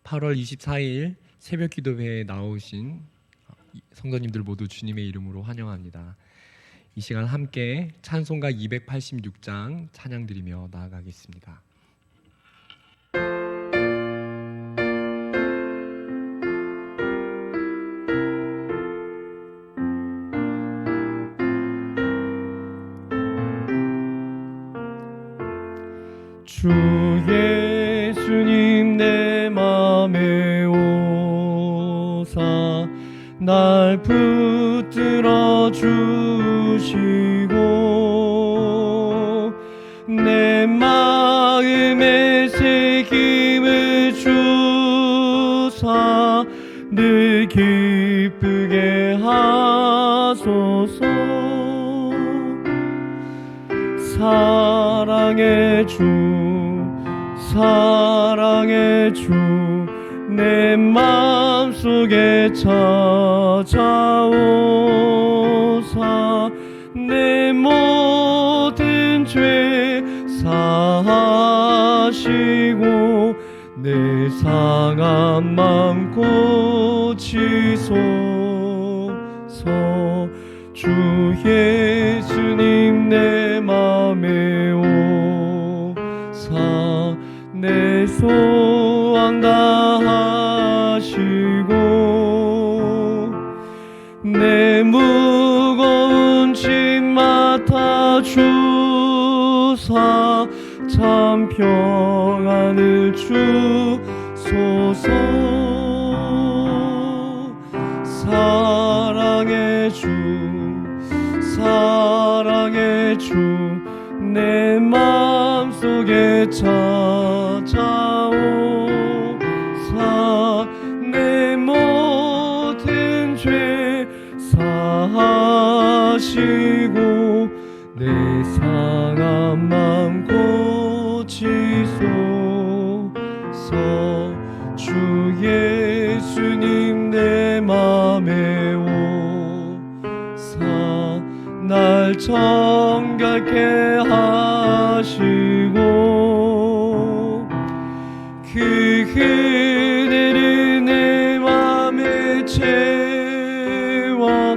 8월 24일 새벽 기도회에 나오신 성도님들 모두 주님의 이름으로 환영합니다. 이 시간 함께 찬송가 286장 찬양드리며 나아가겠습니다. 주 예수님 내 맘에 오사 날 붙들어 주시고 내 마음에 새김을 주사 늘 기쁘게 하소서. 사랑의 주 내 맘속에 찾아오사 내 모든 죄 사하시고 내 상한 맘 고치소서. 주 예수님 내 맘에 오사 내 소원 다하시고 내 무거운 짐 맡아주사 참 평안을 주소서. 사랑의 주 내 맘속에 찾아오사 내 모든 죄 사하시고 내 상한 맘 고치소서. 주 예수님 내 맘에 오사 날 정결케 하시고 그 은혜를 내 맘에 채워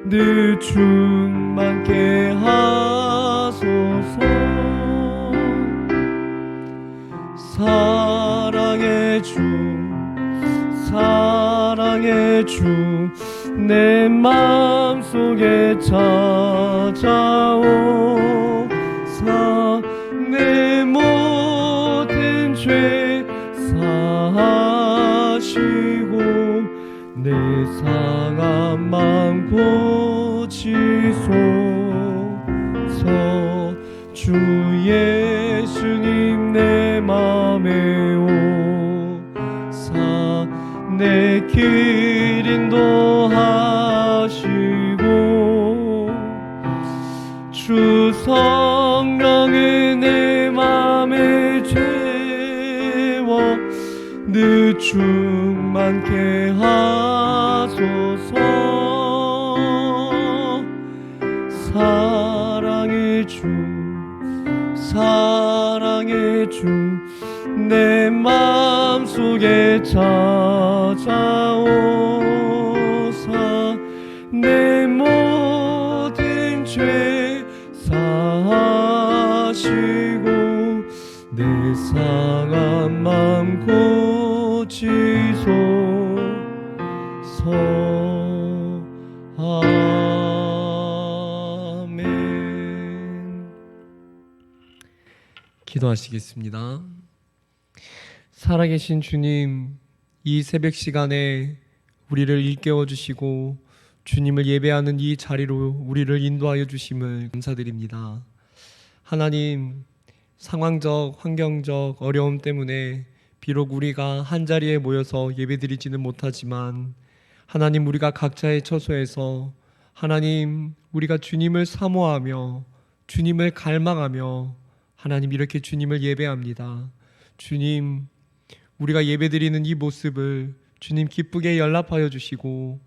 늘 충만케 하소서. 사랑의 주 내 맘속에 찾아오사 내 모든 죄 사하시고 내 상한 맘 고치소서. 주 예수님 내 맘에 오사 내 길 인도하시고 주 성령을 내 맘에 채워 늘 충만케 하소서. 사랑의 주 내 맘속에 찾아오사 내 모든 죄 사하시고 내 상한 맘 고치소서. 아멘. 기도하시겠습니다. 살아계신 주님, 이 새벽 시간에 우리를 일깨워 주시고 주님을 예배하는 이 자리로 우리를 인도하여 주심을 감사드립니다. 하나님, 상황적, 환경적 어려움 때문에 비록 우리가 한자리에 모여서 예배드리지는 못하지만 하나님, 우리가 각자의 처소에서 하나님, 우리가 주님을 사모하며 주님을 갈망하며 하나님 이렇게 주님을 예배합니다. 주님, 우리가 예배드리는 이 모습을 주님 기쁘게 연락하여 주시고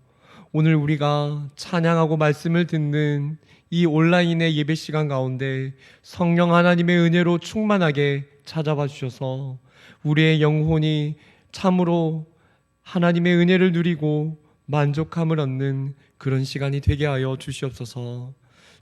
오늘 우리가 찬양하고 말씀을 듣는 이 온라인의 예배 시간 가운데 성령 하나님의 은혜로 충만하게 찾아와 주셔서 우리의 영혼이 참으로 하나님의 은혜를 누리고 만족함을 얻는 그런 시간이 되게 하여 주시옵소서.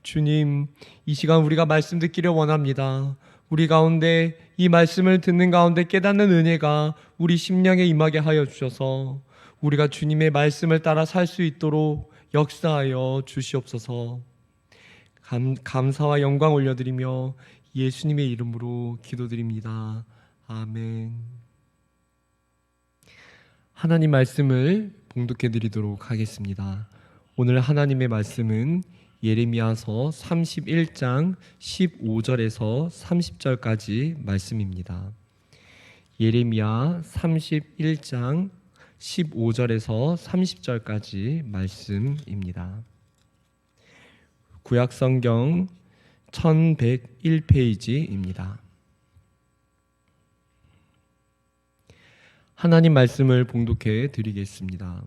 주님, 이 시간 우리가 말씀 듣기를 원합니다. 우리 가운데 이 말씀을 듣는 가운데 깨닫는 은혜가 우리 심령에 임하게 하여 주셔서 우리가 주님의 말씀을 따라 살 수 있도록 역사하여 주시옵소서. 감사와 영광 올려드리며 예수님의 이름으로 기도드립니다. 아멘. 하나님 말씀을 봉독해 드리도록 하겠습니다. 오늘 하나님의 말씀은 예레미야서 31장 15절에서 30절까지 말씀입니다. 예레미야 31장 15절에서 30절까지 말씀입니다. 구약성경 1101페이지입니다. 하나님 말씀을 봉독해 드리겠습니다.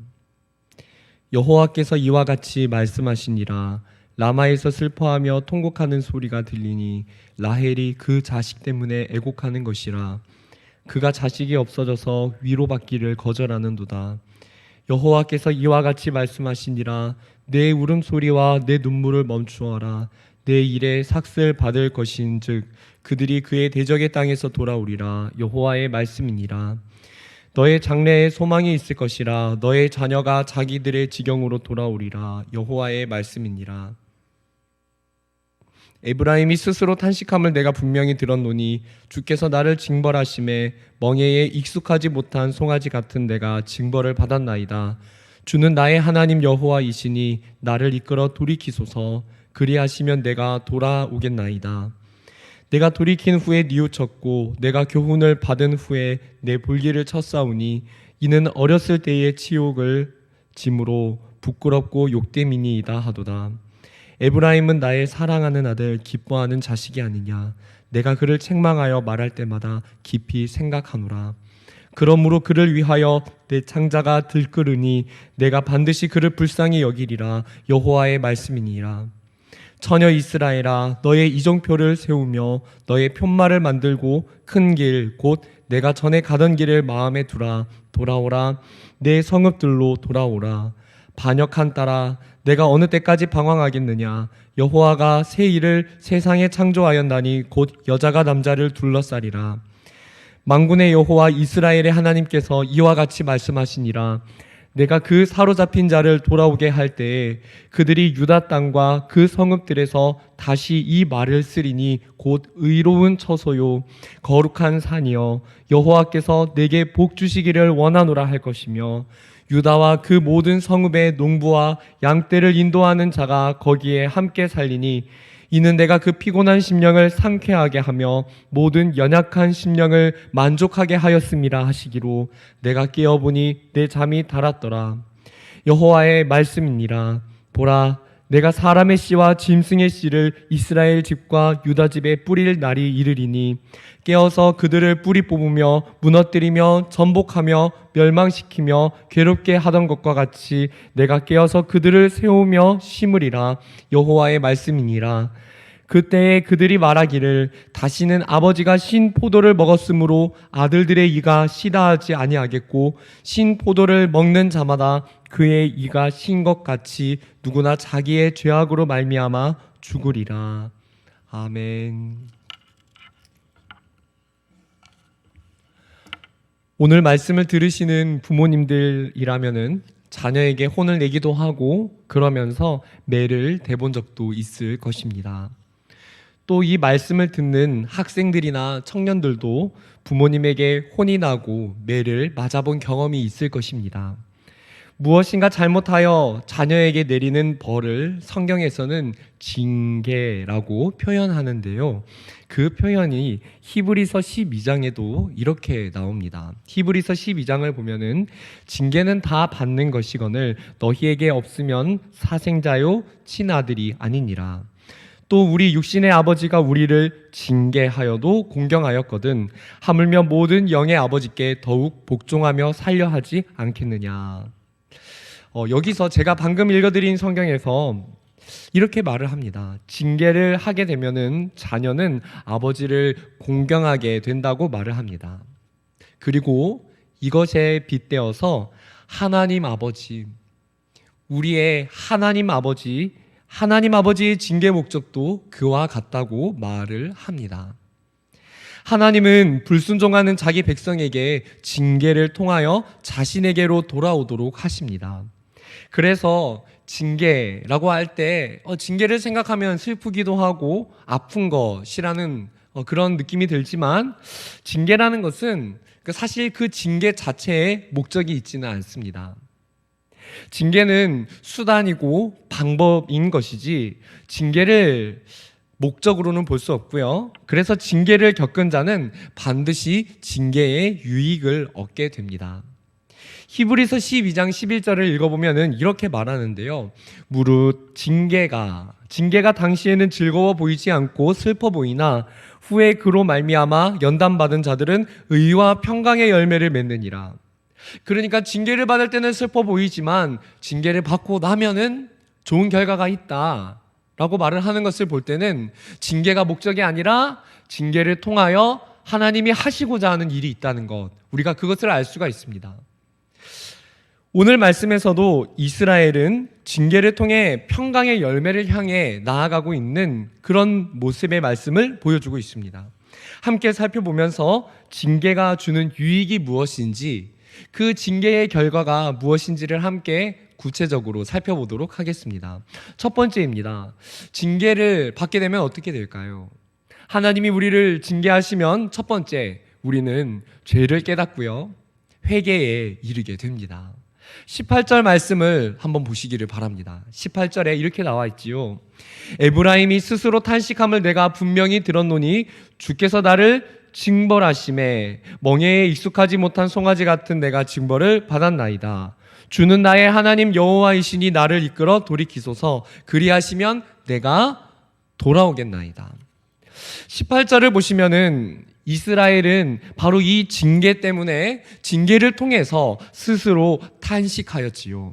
여호와께서 이와 같이 말씀하시니라. 라마에서 슬퍼하며 통곡하는 소리가 들리니 라헬이 그 자식 때문에 애곡하는 것이라. 그가 자식이 없어져서 위로받기를 거절하는도다. 여호와께서 이와 같이 말씀하시니라. 내 울음소리와 내 눈물을 멈추어라. 내 일에 삭슬 받을 것인즉 그들이 그의 대적의 땅에서 돌아오리라. 여호와의 말씀이니라. 너의 장래에 소망이 있을 것이라. 너의 자녀가 자기들의 지경으로 돌아오리라. 여호와의 말씀이니라. 에브라임이 스스로 탄식함을 내가 분명히 들었노니 주께서 나를 징벌하심에 멍에에 익숙하지 못한 송아지 같은 내가 징벌을 받았나이다. 주는 나의 하나님 여호와이시니 나를 이끌어 돌이키소서. 그리하시면 내가 돌아오겠나이다. 내가 돌이킨 후에 뉘우쳤고 내가 교훈을 받은 후에 내 볼기를 쳤사오니 이는 어렸을 때의 치욕을 짐으로 부끄럽고 욕됨이니이다 하도다. 에브라임은 나의 사랑하는 아들 기뻐하는 자식이 아니냐. 내가 그를 책망하여 말할 때마다 깊이 생각하노라. 그러므로 그를 위하여 내 창자가 들끓으니 내가 반드시 그를 불쌍히 여기리라. 여호와의 말씀이니라. 처녀 이스라엘아, 너의 이정표를 세우며 너의 편말을 만들고 큰 길 곧 내가 전에 가던 길을 마음에 두라. 돌아오라. 내 성읍들로 돌아오라. 반역한 딸아, 내가 어느 때까지 방황하겠느냐. 여호와가 새 일을 세상에 창조하였나니 곧 여자가 남자를 둘러싸리라. 만군의 여호와 이스라엘의 하나님께서 이와 같이 말씀하시니라. 내가 그 사로잡힌 자를 돌아오게 할 때에 그들이 유다 땅과 그 성읍들에서 다시 이 말을 쓰리니 곧 의로운 처소요 거룩한 산이여 여호와께서 내게 복 주시기를 원하노라 할 것이며 유다와 그 모든 성읍의 농부와 양떼를 인도하는 자가 거기에 함께 살리니 이는 내가 그 피곤한 심령을 상쾌하게 하며 모든 연약한 심령을 만족하게 하였음이라 하시기로 내가 깨어보니 내 잠이 달았더라. 여호와의 말씀이니라. 보라, 내가 사람의 씨와 짐승의 씨를 이스라엘 집과 유다 집에 뿌릴 날이 이르리니 깨어서 그들을 뿌리 뽑으며 무너뜨리며 전복하며 멸망시키며 괴롭게 하던 것과 같이 내가 깨어서 그들을 세우며 심으리라. 여호와의 말씀이니라. 그때에 그들이 말하기를 다시는 아버지가 신 포도를 먹었으므로 아들들의 이가 시다하지 아니하겠고 신 포도를 먹는 자마다 그의 이가 신 것 같이 누구나 자기의 죄악으로 말미암아 죽으리라. 아멘. 오늘 말씀을 들으시는 부모님들이라면은 자녀에게 혼을 내기도 하고 그러면서 매를 대본 적도 있을 것입니다. 또 이 말씀을 듣는 학생들이나 청년들도 부모님에게 혼이 나고 매를 맞아본 경험이 있을 것입니다. 무엇인가 잘못하여 자녀에게 내리는 벌을 성경에서는 징계라고 표현하는데요. 그 표현이 히브리서 12장에도 이렇게 나옵니다. 히브리서 12장을 보면은 징계는 다 받는 것이거늘 너희에게 없으면 사생자요 친아들이 아니니라. 또 우리 육신의 아버지가 우리를 징계하여도 공경하였거든 하물며 모든 영의 아버지께 더욱 복종하며 살려 하지 않겠느냐. 여기서 제가 방금 읽어드린 성경에서 이렇게 말을 합니다. 징계를 하게 되면은 자녀는 아버지를 공경하게 된다고 말을 합니다. 그리고 이것에 빗대어서 하나님 아버지, 우리의 하나님 아버지의 징계 목적도 그와 같다고 말을 합니다. 하나님은 불순종하는 자기 백성에게 징계를 통하여 자신에게로 돌아오도록 하십니다. 그래서 징계라고 할 때 징계를 생각하면 슬프기도 하고 아픈 것이라는 그런 느낌이 들지만, 징계라는 것은 사실 그 징계 자체에 목적이 있지는 않습니다. 징계는 수단이고 방법인 것이지 징계를 목적으로는 볼 수 없고요. 그래서 징계를 겪은 자는 반드시 징계의 유익을 얻게 됩니다. 히브리서 12장 11절을 읽어보면 이렇게 말하는데요. 무릇 징계가 당시에는 즐거워 보이지 않고 슬퍼 보이나 후에 그로 말미암아 연단받은 자들은 의와 평강의 열매를 맺느니라. 그러니까 징계를 받을 때는 슬퍼 보이지만 징계를 받고 나면은 좋은 결과가 있다 라고 말을 하는 것을 볼 때는 징계가 목적이 아니라 징계를 통하여 하나님이 하시고자 하는 일이 있다는 것, 우리가 그것을 알 수가 있습니다. 오늘 말씀에서도 이스라엘은 징계를 통해 평강의 열매를 향해 나아가고 있는 그런 모습의 말씀을 보여주고 있습니다. 함께 살펴보면서 징계가 주는 유익이 무엇인지, 그 징계의 결과가 무엇인지를 함께 구체적으로 살펴보도록 하겠습니다. 첫 번째입니다. 징계를 받게 되면 어떻게 될까요? 하나님이 우리를 징계하시면 첫 번째, 우리는 죄를 깨닫고요, 회개에 이르게 됩니다. 18절 말씀을 한번 보시기를 바랍니다. 18절에 이렇게 나와 있지요. 에브라임이 스스로 탄식함을 내가 분명히 들었노니 주께서 나를 징벌하심에 멍에에 익숙하지 못한 송아지 같은 내가 징벌을 받았나이다. 주는 나의 하나님 여호와이시니 나를 이끌어 돌이키소서. 그리하시면 내가 돌아오겠나이다. 18절을 보시면은 이스라엘은 바로 이 징계 때문에 징계를 통해서 스스로 탄식하였지요.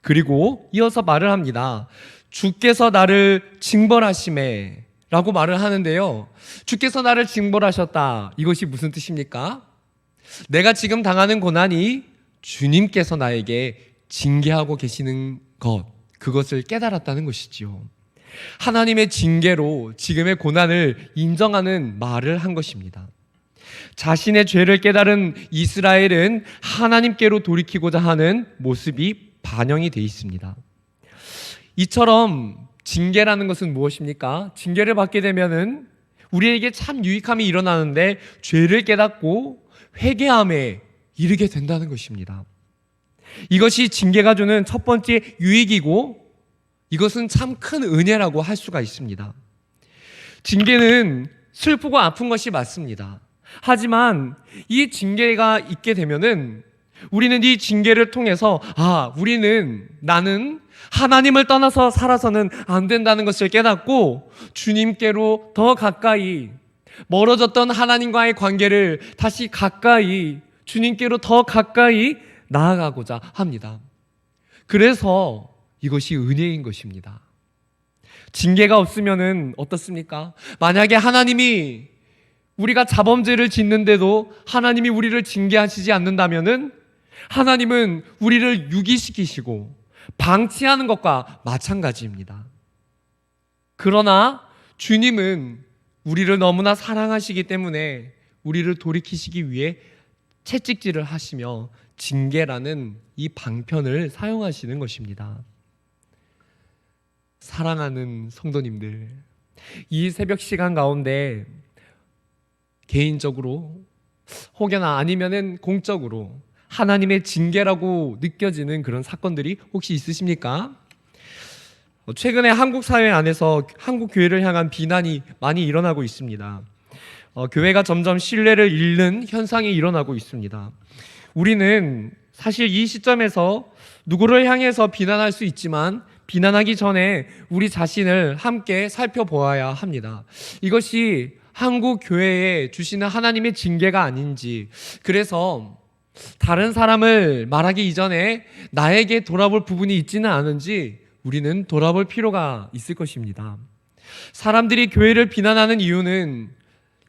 그리고 이어서 말을 합니다. 주께서 나를 징벌하심에 라고 말을 하는데요. 주께서 나를 징벌하셨다. 이것이 무슨 뜻입니까? 내가 지금 당하는 고난이 주님께서 나에게 징계하고 계시는 것, 그것을 깨달았다는 것이지요. 하나님의 징계로 지금의 고난을 인정하는 말을 한 것입니다. 자신의 죄를 깨달은 이스라엘은 하나님께로 돌이키고자 하는 모습이 반영이 되어 있습니다. 이처럼 징계라는 것은 무엇입니까? 징계를 받게 되면은 우리에게 참 유익함이 일어나는데 죄를 깨닫고 회개함에 이르게 된다는 것입니다. 이것이 징계가 주는 첫 번째 유익이고, 이것은 참 큰 은혜라고 할 수가 있습니다. 징계는 슬프고 아픈 것이 맞습니다. 하지만 이 징계가 있게 되면은 우리는 이 징계를 통해서 나는 하나님을 떠나서 살아서는 안 된다는 것을 깨닫고 주님께로 더 가까이, 멀어졌던 하나님과의 관계를 다시 가까이, 주님께로 더 가까이 나아가고자 합니다. 그래서 이것이 은혜인 것입니다. 징계가 없으면은 어떻습니까? 만약에 하나님이 우리가 자범죄를 짓는데도 하나님이 우리를 징계하시지 않는다면은 하나님은 우리를 유기시키시고 방치하는 것과 마찬가지입니다. 그러나 주님은 우리를 너무나 사랑하시기 때문에 우리를 돌이키시기 위해 채찍질을 하시며 징계라는 이 방편을 사용하시는 것입니다. 사랑하는 성도님들, 이 새벽 시간 가운데 개인적으로 혹여나 아니면은 공적으로 하나님의 징계라고 느껴지는 그런 사건들이 혹시 있으십니까? 최근에 한국 사회 안에서 한국 교회를 향한 비난이 많이 일어나고 있습니다. 교회가 점점 신뢰를 잃는 현상이 일어나고 있습니다. 우리는 사실 이 시점에서 누구를 향해서 비난할 수 있지만 비난하기 전에 우리 자신을 함께 살펴보아야 합니다. 이것이 한국 교회에 주시는 하나님의 징계가 아닌지, 그래서 다른 사람을 말하기 이전에 나에게 돌아볼 부분이 있지는 않은지 우리는 돌아볼 필요가 있을 것입니다. 사람들이 교회를 비난하는 이유는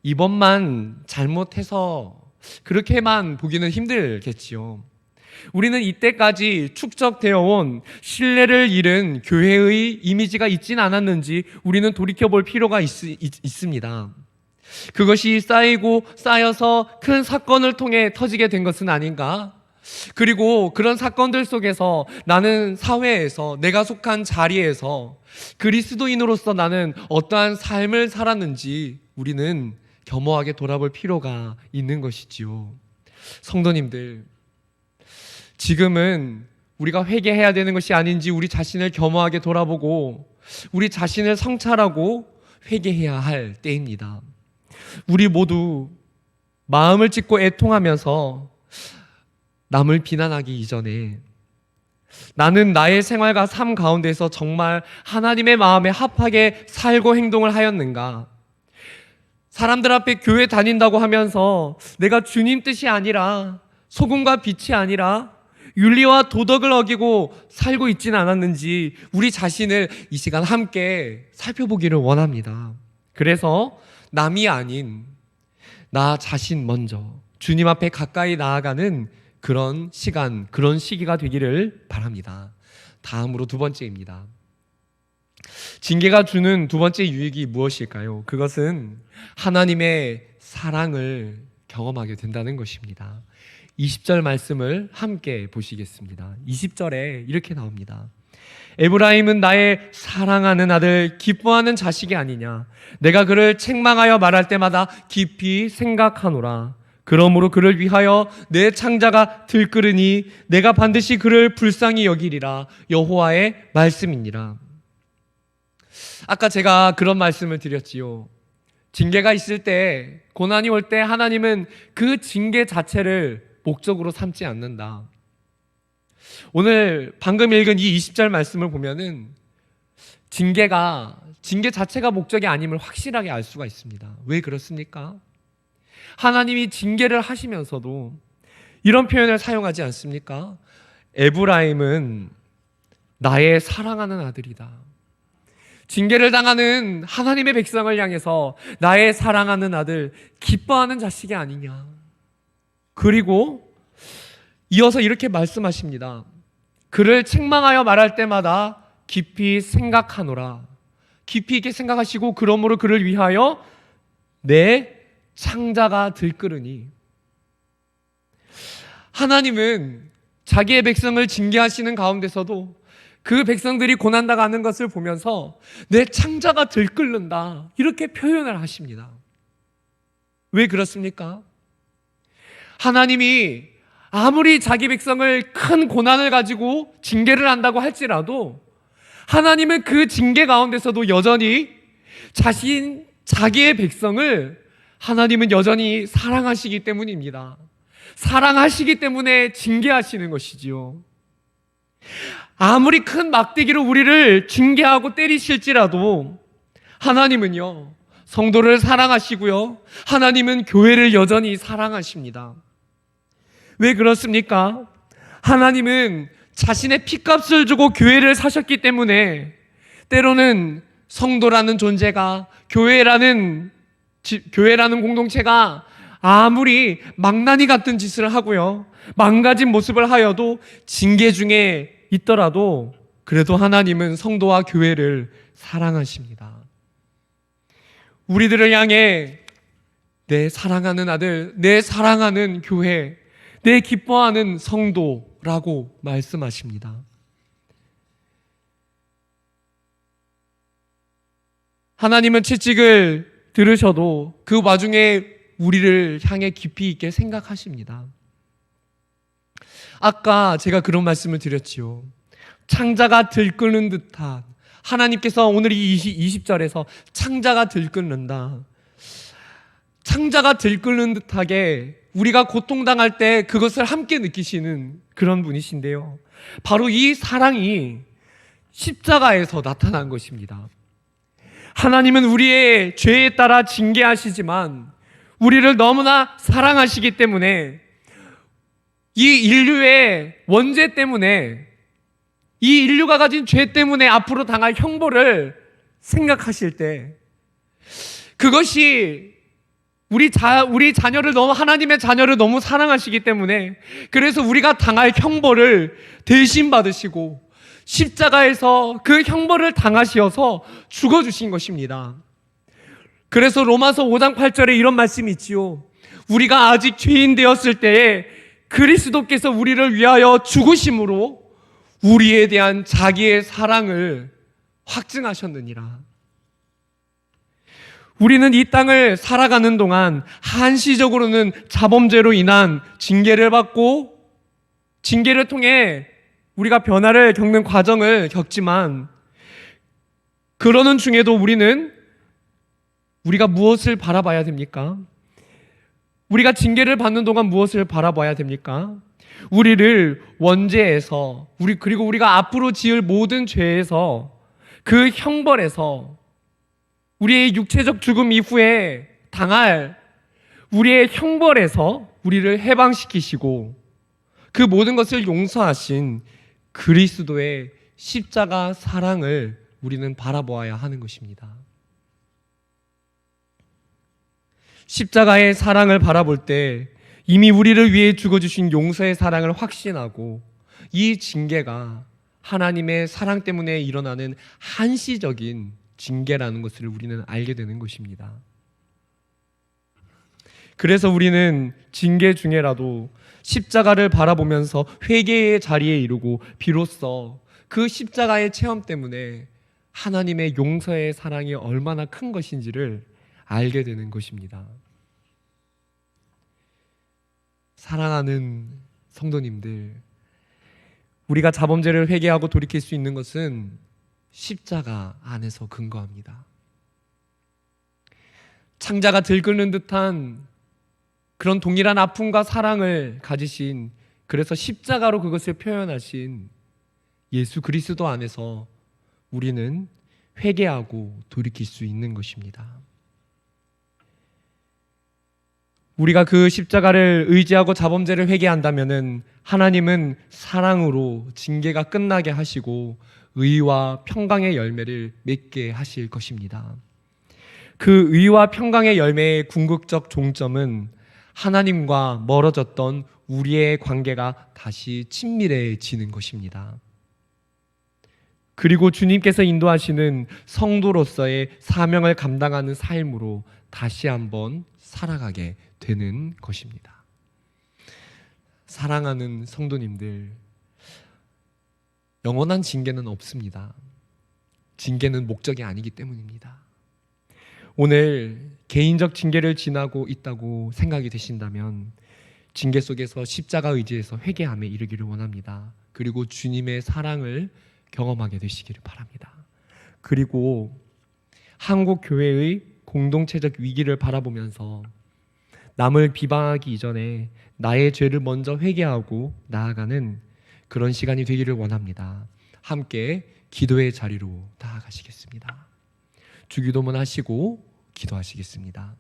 이번만 잘못해서 그렇게만 보기는 힘들겠지요. 우리는 이때까지 축적되어 온 신뢰를 잃은 교회의 이미지가 있진 않았는지 우리는 돌이켜볼 필요가 있습니다. 그것이 쌓이고 쌓여서 큰 사건을 통해 터지게 된 것은 아닌가? 그리고 그런 사건들 속에서 나는 사회에서, 내가 속한 자리에서 그리스도인으로서 나는 어떠한 삶을 살았는지 우리는 겸허하게 돌아볼 필요가 있는 것이지요. 성도님들, 지금은 우리가 회개해야 되는 것이 아닌지 우리 자신을 겸허하게 돌아보고 우리 자신을 성찰하고 회개해야 할 때입니다. 우리 모두 마음을 찢고 애통하면서 남을 비난하기 이전에 나는 나의 생활과 삶 가운데서 정말 하나님의 마음에 합하게 살고 행동을 하였는가? 사람들 앞에 교회 다닌다고 하면서 내가 주님 뜻이 아니라, 소금과 빛이 아니라 윤리와 도덕을 어기고 살고 있지는 않았는지 우리 자신을 이 시간 함께 살펴보기를 원합니다. 그래서 남이 아닌 나 자신 먼저 주님 앞에 가까이 나아가는 그런 시간, 그런 시기가 되기를 바랍니다. 다음으로 두 번째입니다. 징계가 주는 두 번째 유익이 무엇일까요? 그것은 하나님의 사랑을 경험하게 된다는 것입니다. 20절 말씀을 함께 보시겠습니다. 20절에 이렇게 나옵니다. 에브라임은 나의 사랑하는 아들, 기뻐하는 자식이 아니냐. 내가 그를 책망하여 말할 때마다 깊이 생각하노라. 그러므로 그를 위하여 내 창자가 들끓으니 내가 반드시 그를 불쌍히 여기리라. 여호와의 말씀이니라. 아까 제가 그런 말씀을 드렸지요. 징계가 있을 때, 고난이 올 때 하나님은 그 징계 자체를 목적으로 삼지 않는다. 오늘 방금 읽은 이 20절 말씀을 보면은 징계 자체가 목적이 아님을 확실하게 알 수가 있습니다. 왜 그렇습니까? 하나님이 징계를 하시면서도 이런 표현을 사용하지 않습니까? 에브라임은 나의 사랑하는 아들이다. 징계를 당하는 하나님의 백성을 향해서 나의 사랑하는 아들, 기뻐하는 자식이 아니냐. 그리고 이어서 이렇게 말씀하십니다. 그를 책망하여 말할 때마다 깊이 생각하노라. 깊이 있게 생각하시고 그러므로 그를 위하여 내 창자가 들끓으니. 하나님은 자기의 백성을 징계하시는 가운데서도 그 백성들이 고난당하는 것을 보면서 내 창자가 들끓는다, 이렇게 표현을 하십니다. 왜 그렇습니까? 하나님이 아무리 자기 백성을 큰 고난을 가지고 징계를 한다고 할지라도 하나님은 그 징계 가운데서도 여전히 자기의 백성을 하나님은 여전히 사랑하시기 때문입니다. 사랑하시기 때문에 징계하시는 것이지요. 아무리 큰 막대기로 우리를 징계하고 때리실지라도 하나님은요, 성도를 사랑하시고요, 하나님은 교회를 여전히 사랑하십니다. 왜 그렇습니까? 하나님은 자신의 피값을 주고 교회를 사셨기 때문에 때로는 성도라는 존재가, 교회라는 공동체가 아무리 망나니 같은 짓을 하고요, 망가진 모습을 하여도 징계 중에 있더라도 그래도 하나님은 성도와 교회를 사랑하십니다. 우리들을 향해 내 사랑하는 아들, 내 사랑하는 교회, 내 기뻐하는 성도라고 말씀하십니다. 하나님은 채찍을 들으셔도 그 와중에 우리를 향해 깊이 있게 생각하십니다. 아까 제가 그런 말씀을 드렸지요. 창자가 들끓는 듯한, 하나님께서 오늘 이 20절에서 창자가 들끓는다, 창자가 들끓는 듯하게 우리가 고통당할 때 그것을 함께 느끼시는 그런 분이신데요, 바로 이 사랑이 십자가에서 나타난 것입니다. 하나님은 우리의 죄에 따라 징계하시지만 우리를 너무나 사랑하시기 때문에 이 인류의 원죄 때문에, 이 인류가 가진 죄 때문에 앞으로 당할 형벌을 생각하실 때 그것이 우리 자녀를 너무, 하나님의 자녀를 너무 사랑하시기 때문에, 그래서 우리가 당할 형벌을 대신 받으시고 십자가에서 그 형벌을 당하시어서 죽어주신 것입니다. 그래서 로마서 5장 8절에 이런 말씀이 있지요. 우리가 아직 죄인 되었을 때에 그리스도께서 우리를 위하여 죽으심으로 우리에 대한 자기의 사랑을 확증하셨느니라. 우리는 이 땅을 살아가는 동안 한시적으로는 자범죄로 인한 징계를 받고, 징계를 통해 우리가 변화를 겪는 과정을 겪지만, 그러는 중에도 우리가 무엇을 바라봐야 됩니까? 우리가 징계를 받는 동안 무엇을 바라봐야 됩니까? 우리를 원죄에서, 그리고 우리가 앞으로 지을 모든 죄에서, 그 형벌에서, 우리의 육체적 죽음 이후에 당할 우리의 형벌에서 우리를 해방시키시고 그 모든 것을 용서하신 그리스도의 십자가 사랑을 우리는 바라보아야 하는 것입니다. 십자가의 사랑을 바라볼 때 이미 우리를 위해 죽어주신 용서의 사랑을 확신하고, 이 징계가 하나님의 사랑 때문에 일어나는 한시적인 징계라는 것을 우리는 알게 되는 것입니다. 그래서 우리는 징계 중에라도 십자가를 바라보면서 회개의 자리에 이르고, 비로소 그 십자가의 체험 때문에 하나님의 용서의 사랑이 얼마나 큰 것인지를 알게 되는 것입니다. 사랑하는 성도님들, 우리가 자범죄를 회개하고 돌이킬 수 있는 것은 십자가 안에서 근거합니다. 창자가 들끓는 듯한 그런 동일한 아픔과 사랑을 가지신, 그래서 십자가로 그것을 표현하신 예수 그리스도 안에서 우리는 회개하고 돌이킬 수 있는 것입니다. 우리가 그 십자가를 의지하고 자범죄를 회개한다면은 하나님은 사랑으로 징계가 끝나게 하시고 의와 평강의 열매를 맺게 하실 것입니다. 그 의와 평강의 열매의 궁극적 종점은 하나님과 멀어졌던 우리의 관계가 다시 친밀해지는 것입니다. 그리고 주님께서 인도하시는 성도로서의 사명을 감당하는 삶으로 다시 한번 살아가게 되는 것입니다. 사랑하는 성도님들, 영원한 징계는 없습니다. 징계는 목적이 아니기 때문입니다. 오늘 개인적 징계를 지나고 있다고 생각이 되신다면 징계 속에서 십자가 의지에서 회개함에 이르기를 원합니다. 그리고 주님의 사랑을 경험하게 되시기를 바랍니다. 그리고 한국 교회의 공동체적 위기를 바라보면서 남을 비방하기 이전에 나의 죄를 먼저 회개하고 나아가는 그런 시간이 되기를 원합니다. 함께 기도의 자리로 나아가시겠습니다. 주기도문 하시고 기도하시겠습니다.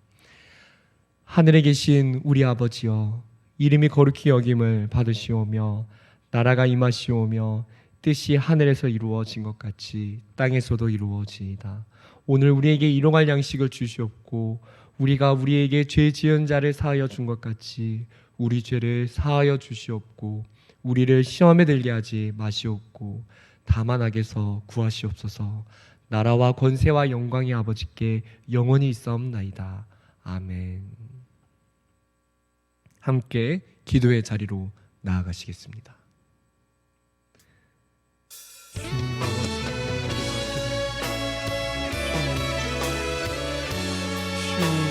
하늘에 계신 우리 아버지여, 이름이 거룩히 여김을 받으시오며 나라가 임하시오며 뜻이 하늘에서 이루어진 것 같이 땅에서도 이루어지이다. 오늘 우리에게 일용할 양식을 주시옵고 우리가 우리에게 죄 지은 자를 사하여 준 것 같이 우리 죄를 사하여 주시옵고 우리를 시험에 들게 하지 마시옵고 다만 악에서 구하시옵소서. 나라와 권세와 영광이 아버지께 영원히 있사옵나이다. 아멘. 함께 기도의 자리로 나아가시겠습니다. 주님